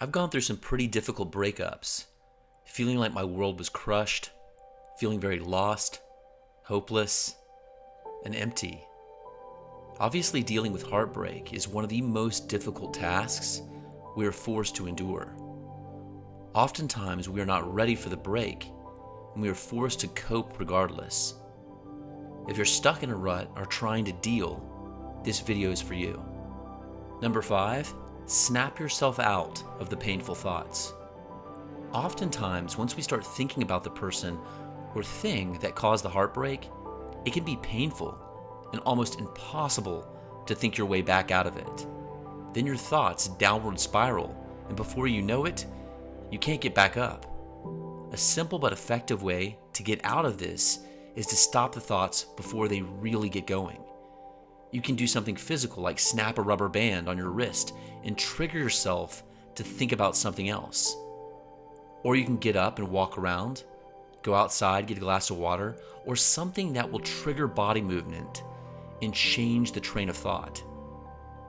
I've gone through some pretty difficult breakups, feeling like my world was crushed, feeling very lost, hopeless, and empty. Obviously, dealing with heartbreak is one of the most difficult tasks we are forced to endure. Oftentimes, we are not ready for the break, and we are forced to cope regardless. If you're stuck in a rut or trying to deal, this video is for you. Number 5, snap yourself out of the painful thoughts. Oftentimes, once we start thinking about the person or thing that caused the heartbreak, it can be painful and almost impossible to think your way back out of it. Then your thoughts downward spiral, and before you know it, you can't get back up. A simple but effective way to get out of this is to stop the thoughts before they really get going. You can do something physical like snap a rubber band on your wrist and trigger yourself to think about something else. Or you can get up and walk around, go outside, get a glass of water, or something that will trigger body movement and change the train of thought.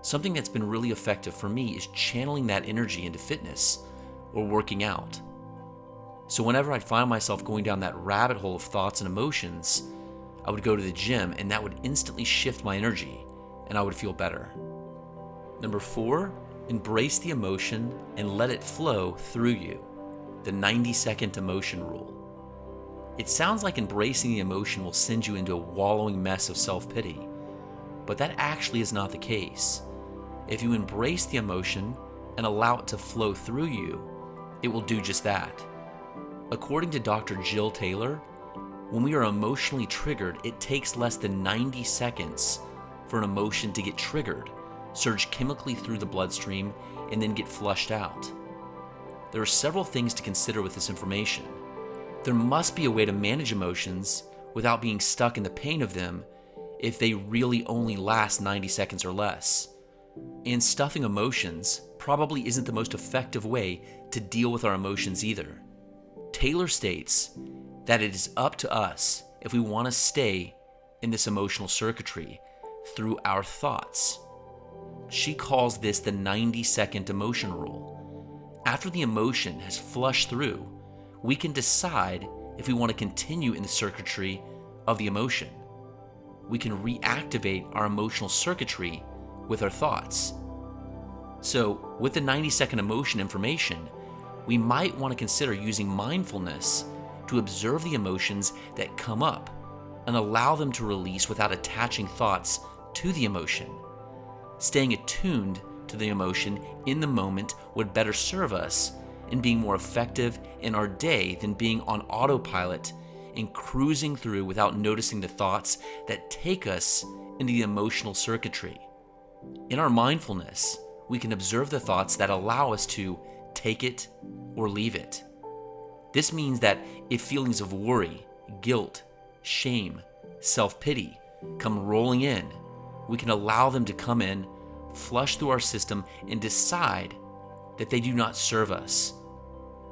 Something that's been really effective for me is channeling that energy into fitness or working out. So whenever I'd find myself going down that rabbit hole of thoughts and emotions, I would go to the gym and that would instantly shift my energy and I would feel better. Number 4, embrace the emotion and let it flow through you. The 90-second emotion rule. It sounds like embracing the emotion will send you into a wallowing mess of self-pity, but that actually is not the case. If you embrace the emotion and allow it to flow through you, it will do just that. According to Dr. Jill Taylor, when we are emotionally triggered, it takes less than 90 seconds for an emotion to get triggered, surge chemically through the bloodstream, and then get flushed out. There are several things to consider with this information. There must be a way to manage emotions without being stuck in the pain of them if they really only last 90 seconds or less. And stuffing emotions probably isn't the most effective way to deal with our emotions either. Taylor states that it is up to us if we want to stay in this emotional circuitry through our thoughts. She calls this the 90-second emotion rule. After the emotion has flushed through, we can decide if we want to continue in the circuitry of the emotion. We can reactivate our emotional circuitry with our thoughts. So, with the 90-second emotion information, we might want to consider using mindfulness to observe the emotions that come up and allow them to release without attaching thoughts to the emotion. Staying attuned to the emotion in the moment would better serve us in being more effective in our day than being on autopilot and cruising through without noticing the thoughts that take us into the emotional circuitry. In our mindfulness, we can observe the thoughts that allow us to take it or leave it. This means that if feelings of worry, guilt, shame, self-pity come rolling in, we can allow them to come in, flush through our system, and decide that they do not serve us.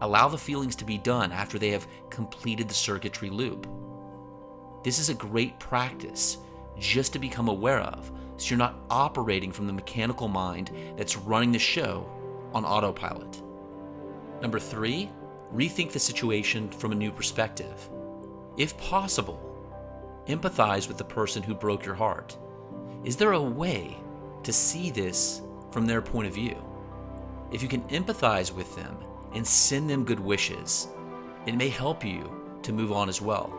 Allow the feelings to be done after they have completed the circuitry loop. This is a great practice just to become aware of, so you're not operating from the mechanical mind that's running the show on autopilot. Number 3, rethink the situation from a new perspective. If possible, empathize with the person who broke your heart. Is there a way to see this from their point of view? If you can empathize with them and send them good wishes, it may help you to move on as well.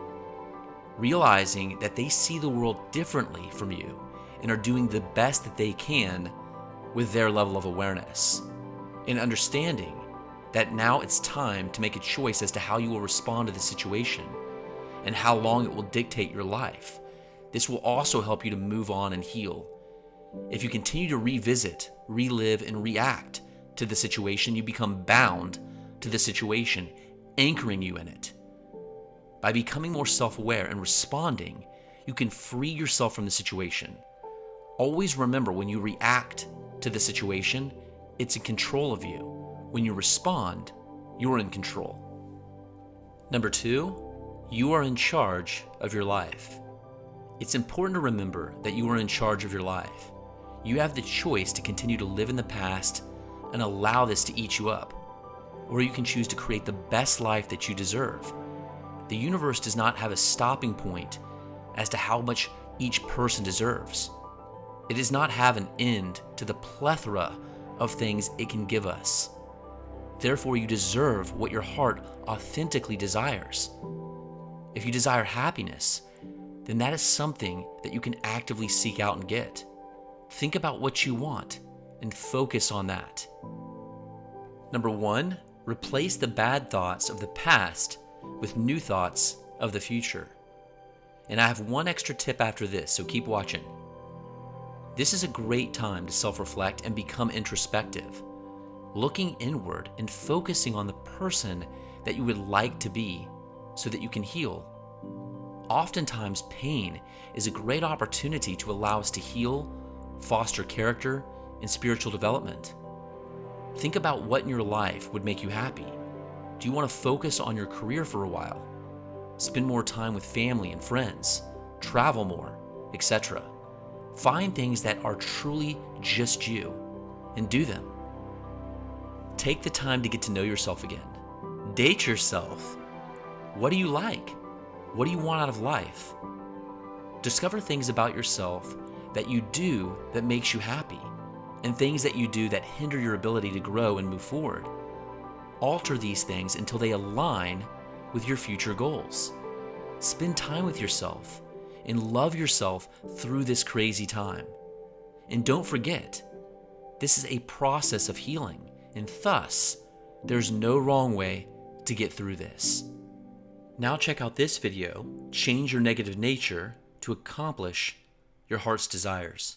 Realizing that they see the world differently from you and are doing the best that they can with their level of awareness. And understanding that now it's time to make a choice as to how you will respond to the situation and how long it will dictate your life. This will also help you to move on and heal. If you continue to revisit, relive, and react to the situation, you become bound to the situation, anchoring you in it. By becoming more self-aware and responding, you can free yourself from the situation. Always remember, when you react to the situation, it's in control of you. When you respond, you're in control. Number 2, you are in charge of your life. It's important to remember that you are in charge of your life. You have the choice to continue to live in the past, and allow this to eat you up. Or you can choose to create the best life that you deserve. The universe does not have a stopping point as to how much each person deserves. It does not have an end to the plethora of things it can give us. Therefore, you deserve what your heart authentically desires. If you desire happiness, then that is something that you can actively seek out and get. Think about what you want and focus on that. Number 1, replace the bad thoughts of the past with new thoughts of the future. And I have one extra tip after this, so keep watching. This is a great time to self-reflect and become introspective, looking inward and focusing on the person that you would like to be so that you can heal. Oftentimes, pain is a great opportunity to allow us to heal, foster character, and spiritual development. Think about what in your life would make you happy. Do you want to focus on your career for a while? Spend more time with family and friends, travel more, etc. Find things that are truly just you and do them. Take the time to get to know yourself again. Date yourself. What do you like? What do you want out of life? Discover things about yourself that you do that makes you happy, and things that you do that hinder your ability to grow and move forward. Alter these things until they align with your future goals. Spend time with yourself and love yourself through this crazy time. And don't forget, this is a process of healing, and thus, there's no wrong way to get through this. Now check out this video, Change Your Negative Nature to Accomplish Your Heart's Desires.